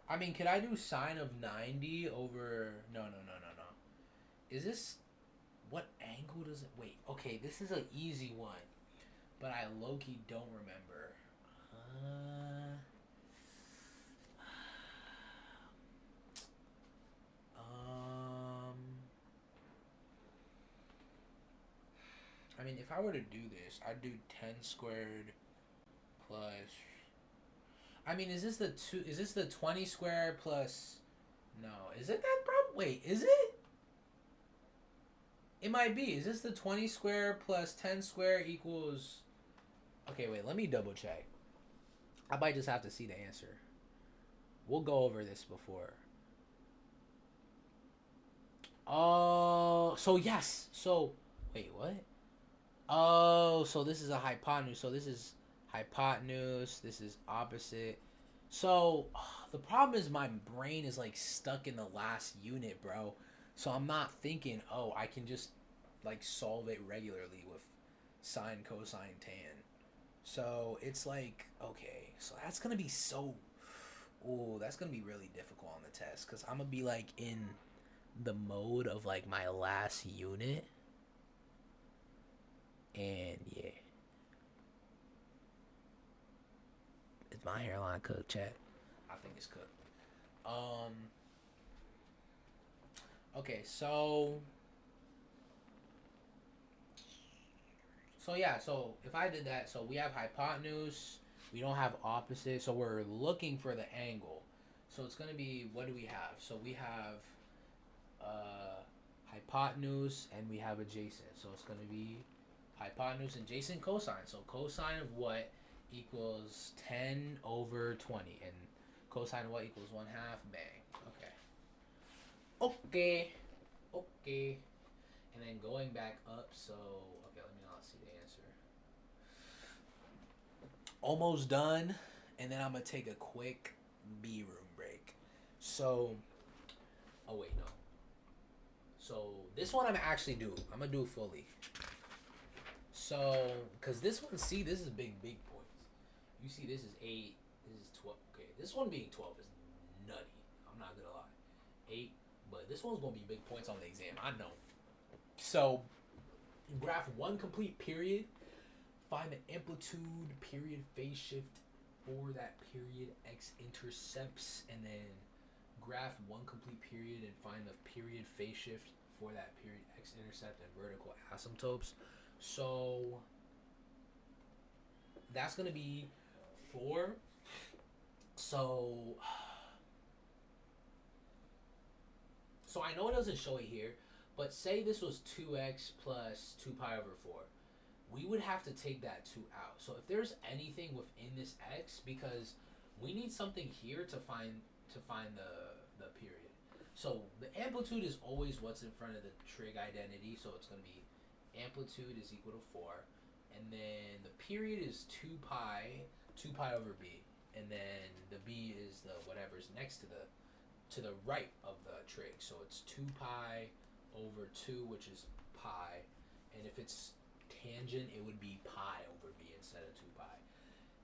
I mean, could I do sine of 90 over... No. Is this... What angle does it... Wait, okay, this is an easy one. But I low-key don't remember. I mean, if I were to do this, I'd do 10 squared plus... I mean, is this the 20 squared plus... No, is it that, bro? Wait, is it? It might be. Is this the 20 squared plus 10 squared equals... Okay, wait, let me double check. I might just have to see the answer. We'll go over this before. Oh, so yes. So, wait, what? Oh, so this is a hypotenuse. So this is hypotenuse. This is opposite. So the problem is my brain is like stuck in the last unit, bro. So I'm not thinking, oh, I can just like solve it regularly with sine, cosine, tan. So it's like, okay, so that's gonna be that's gonna be really difficult on the test because I'm gonna be like in the mode of like my last unit. And yeah. Is my hairline cooked, chat? I think it's cooked. Okay, so yeah, so if I did that, so we have hypotenuse, we don't have opposite, so we're looking for the angle. So it's gonna be, what do we have? So we have hypotenuse and we have adjacent. So it's gonna be hypotenuse and adjacent cosine. So cosine of what equals 10 over 20, and cosine of what equals 1/2. Bang. Okay. And then going back up, so okay, let me not see the answer. Almost done, and then I'm gonna take a quick B room break. So, oh wait, no. So this one I'm gonna do it fully. So, because this one, see, this is big points. You see, this is 8, this is 12. Okay, this one being 12 is nutty. I'm not gonna lie. 8, but this one's gonna be big points on the exam. I know. So, graph one complete period. Find the amplitude, period, phase shift for that period, x-intercepts, and then graph one complete period and find the period phase shift for that period, x-intercept, and vertical asymptotes. So that's gonna be 4. So I know it doesn't show it here, but say this was 2x plus 2 pi over 4. We would have to take that 2 out. So if there's anything within this x, because we need something here to find the period. So the amplitude is always what's in front of the trig identity, so it's going to be amplitude is equal to 4, and then the period is 2 pi over b, and then the b is the whatever's next to the right of the trig, so it's 2 pi over 2, which is pi, and if it's tangent, it would be pi over b instead of 2 pi,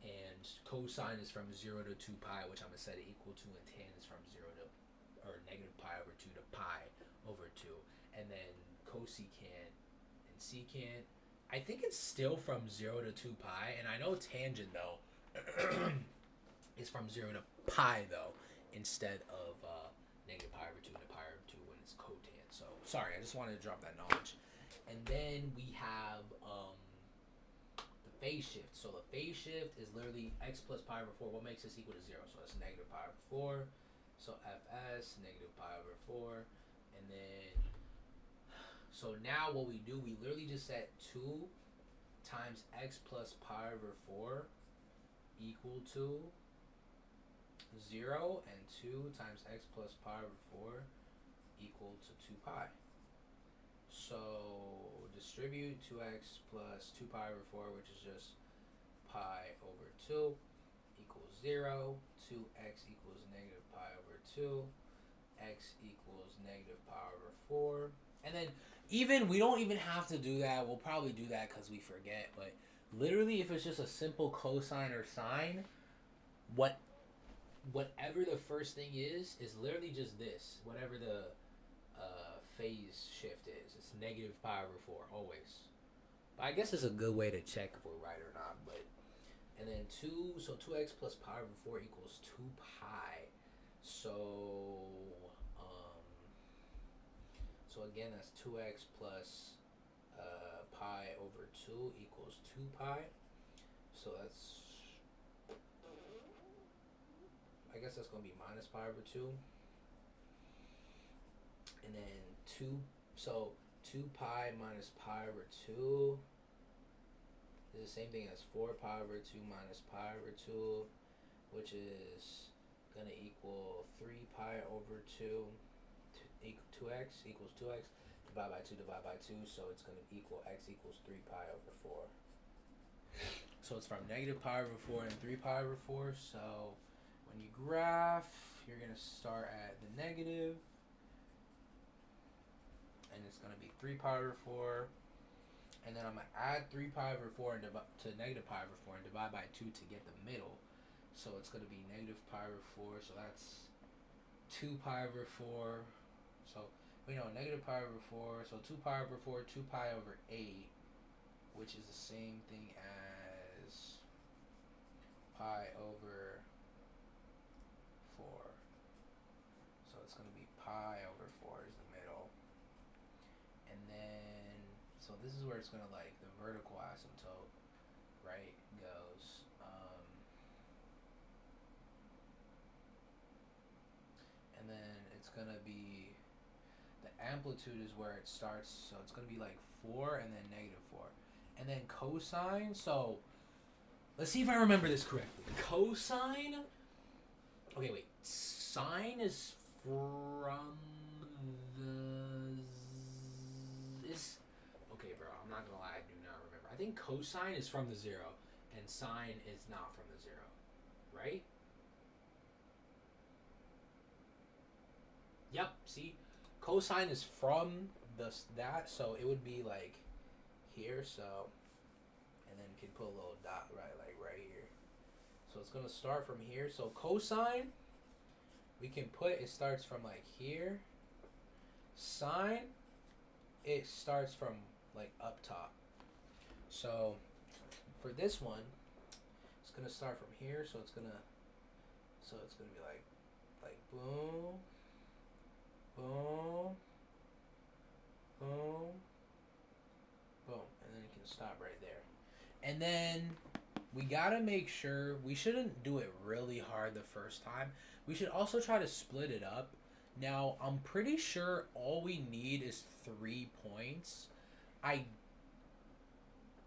and cosine is from 0 to 2 pi, which I'm going to set it equal to, and tan is from 0 to, or negative pi over 2 to pi over 2, and then cosecant and secant. I think it's still from 0 to 2 pi, and I know tangent though is from 0 to pi though, instead of negative pi over 2 to pi over 2 when it's cotant. So sorry, I just wanted to drop that knowledge. And then we have the phase shift. So the phase shift is literally x plus pi over 4. What makes this equal to 0? So that's negative pi over 4. So fs negative pi over 4, and then so now what we do, we literally just set 2 times x plus pi over 4 equal to 0, and 2 times x plus pi over 4 equal to 2 pi. So distribute 2x plus 2 pi over 4, which is just pi over 2, equals 0. 2x equals negative pi over 2. X equals negative pi over 4. And then we don't even have to do that. We'll probably do that because we forget. But literally, if it's just a simple cosine or sine, whatever the first thing is literally just this. Whatever the phase shift is, it's negative pi over 4 always. But I guess it's a good way to check if we're right or not. But and then 2x plus pi over 4 equals 2 pi. So again, that's 2x plus pi over 2 equals 2 pi. So that's, I guess that's going to be minus pi over 2. And then 2 pi minus pi over 2 is the same thing as 4 pi over 2 minus pi over 2, which is going to equal 3 pi over 2. 2x equals 2x, divide by 2, so it's going to equal x equals 3 pi over 4. So it's from negative pi over 4 and 3 pi over 4. So when you graph, you're going to start at the negative, and it's going to be 3 pi over 4, and then I'm going to add 3 pi over 4 and to negative pi over 4 and divide by 2 to get the middle. So it's going to be negative pi over 4, so that's 2 pi over 4. So we know negative pi over 4, so 2 pi over 4, 2 pi over 8, which is the same thing as pi over 4. So it's going to be pi over 4 is the middle. And then, so this is where it's going to, like, the vertical asymptote, right, goes. And then it's going to be, the amplitude is where it starts, so it's going to be like 4 and then negative 4. And then cosine, so let's see if I remember this correctly. Cosine, okay, wait, sine is from okay, bro, I'm not going to lie, I do not remember. I think cosine is from the 0, and sine is not from the 0, right? Yep, see? Cosine is from that, so it would be like here, so, and then you can put a little dot right here. So it's going to start from here. So cosine, we can put, it starts from like here. Sine, it starts from like up top. So for this one, it's going to start from here, so it's going to be like boom, boom, boom, boom, and then you can stop right there. And then we gotta make sure, we shouldn't do it really hard the first time. We should also try to split it up. Now, I'm pretty sure all we need is 3 points. I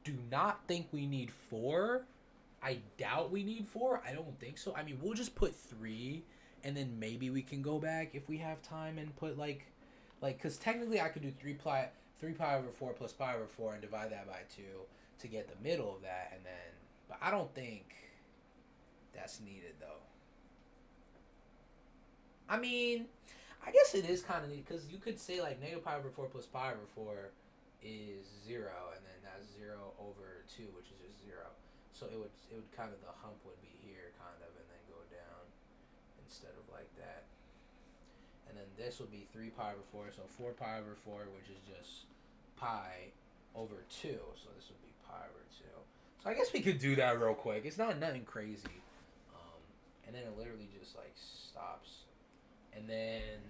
do not think we need 4. I doubt we need 4. I don't think so. I mean, we'll just put 3, and then maybe we can go back if we have time and put like, because technically I could do 3 pi over 4 plus pi over 4 and divide that by 2 to get the middle of that, and then, but I don't think that's needed though. I mean, I guess it is kind of neat, because you could say like negative pi over 4 plus pi over 4 is 0, and then that's 0 over 2, which is just 0. So it would kind of, the hump would be here kind of, and then go down instead of like that. And then this would be 3 pi over 4, so 4 pi over 4, which is just pi over 2. So this would be pi over 2. So I guess we could do that real quick. It's not nothing crazy. And then it literally just like stops. And then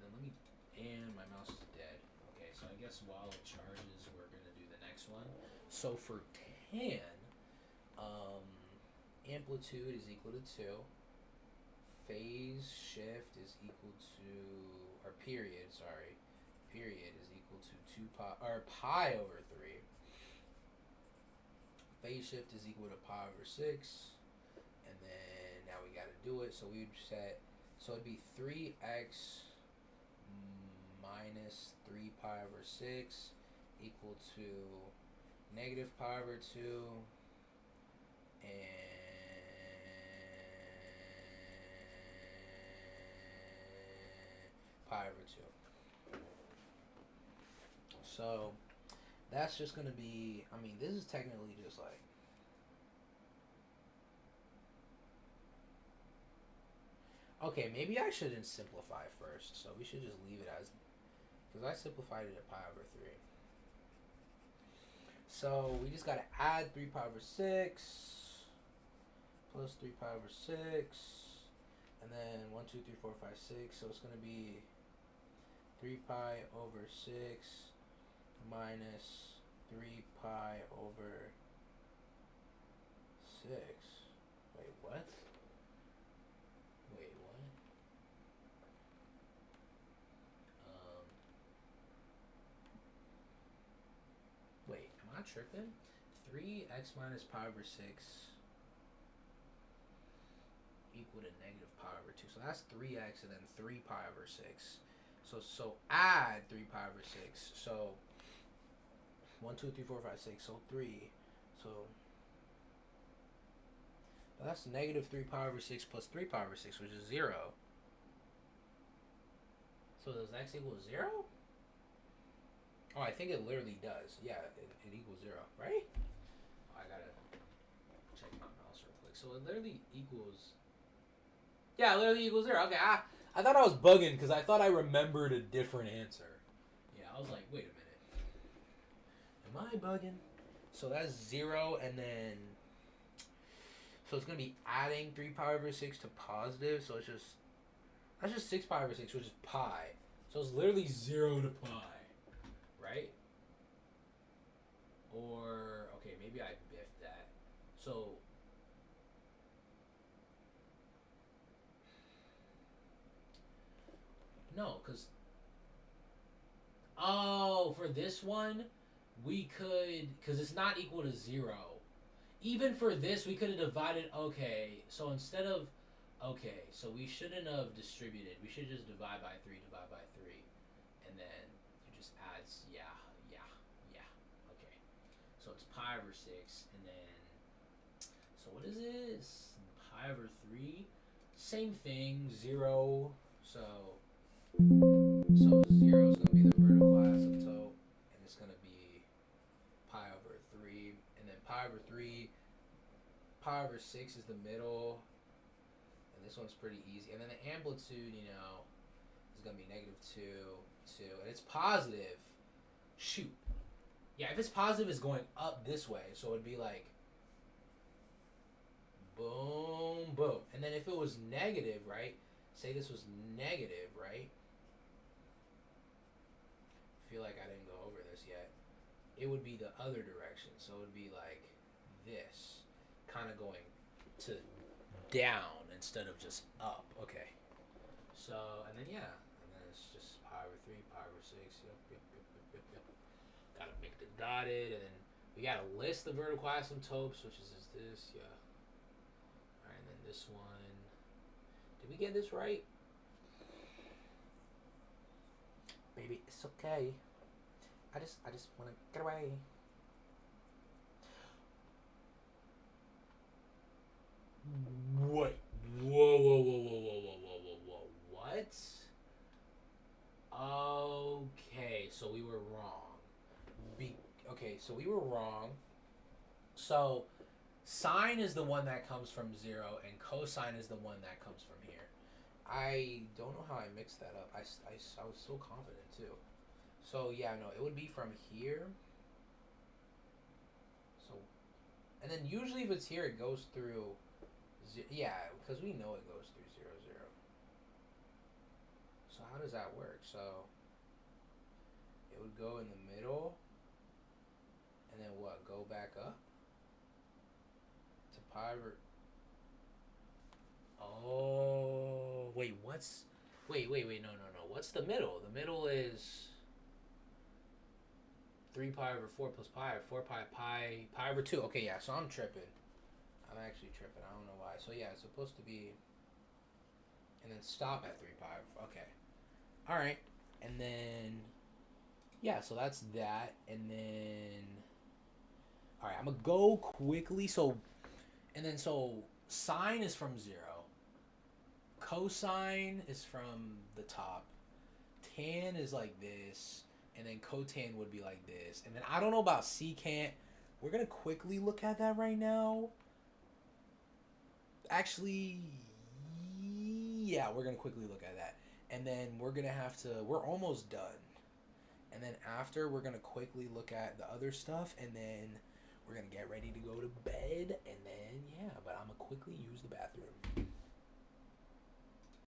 let me, and my mouse is dead. Okay, so I guess while it charges, we're going to do the next one. So for tan, amplitude is equal to 2. Phase shift is equal to, or period is equal to 2 pi, or pi over 3. Phase shift is equal to pi over 6. And then now we got to do it. So we would set, so it'd be 3x minus 3 pi over 6 equal to negative pi over 2 and pi over 2. So that's just going to be, I mean, this is technically just like, okay, maybe I shouldn't simplify first. So we should just leave it as, because I simplified it at pi over 3. So we just got to add 3 pi over 6 plus 3 pi over 6. And then 1, 2, 3, 4, 5, 6. So it's going to be 3 pi over 6 minus 3 pi over 6. Wait, what? Wait, am I tripping? 3x minus pi over 6 equal to negative pi over 2. So that's 3x and then 3 pi over 6. So add 3 pi over 6. So 1, 2, 3, 4, 5, 6. So 3. So that's negative 3 pi over 6 plus 3 pi over 6, which is 0. So does x equal 0? Oh, I think it literally does. Yeah, it equals 0, right? Oh, I gotta check my mouse real quick. So it literally equals... Yeah, it literally equals 0. Okay, I thought I was bugging because I thought I remembered a different answer. Yeah, I was like, wait a minute. Am I bugging? So that's 0, and then... So it's going to be adding 3 pi over 6 to positive, so it's just... That's just 6 pi over 6, which is pi. So it's literally 0 to pi. Right? Or, okay, maybe I biffed that. So, no, because, oh, for this one, we could, because it's not equal to 0. Even for this, we could have divided, okay, so instead of, okay, so we shouldn't have distributed. We should just divide by 3, and then yeah. Okay. So it's pi over 6, and then, so what is this? Pi over 3? Same thing, 0. So 0 is going to be the vertical asymptote, and it's going to be pi over 3. And then pi over 3, pi over 6 is the middle, and this one's pretty easy. And then the amplitude, is going to be negative 2, and it's positive. Shoot. Yeah, if it's positive, it's going up this way. So it'd be like, boom, boom. And then if it was negative, right? Say this was negative, right? I feel like I didn't go over this yet. It would be the other direction. So it would be like this. Kind of going to down instead of just up. Okay. So, and then, yeah. And then it's just pi over 3, pi over 6. Yep. Gotta make the dotted, and then we gotta list the vertical asymptotes, which is this, yeah. Alright, and then this one. Did we get this right? Baby, it's okay. I just wanna get away. Wait. Whoa. What? Okay, so we were wrong. So we were wrong. So sine is the one that comes from 0, and cosine is the one that comes from here. I don't know how I mixed that up. I was so confident too. So yeah, no, it would be from here. So, and then usually if it's here, it goes through. Yeah, because we know it goes through 0, 0. So how does that work? So it would go in the middle, and then what? Go back up to pi over. Oh wait, what's? Wait, no, no, no. What's the middle? The middle is 3 pi over 4 plus pi, 4 pi over 2. Okay, yeah. So I'm tripping. I'm actually tripping. I don't know why. So yeah, it's supposed to be, and then stop at 3 pi. Okay. All right. And then yeah, so that's that. And then all right, I'm gonna go quickly. So and then so sine is from 0. Cosine is from the top. Tan is like this, and then cotan would be like this. And then I don't know about secant. We're gonna quickly look at that right now. Actually, yeah, we're gonna quickly look at that, and then we're gonna have to. We're almost done, and then after we're gonna quickly look at the other stuff, and then we're gonna get ready to go to bed, and then yeah. But I'm gonna quickly use the bathroom.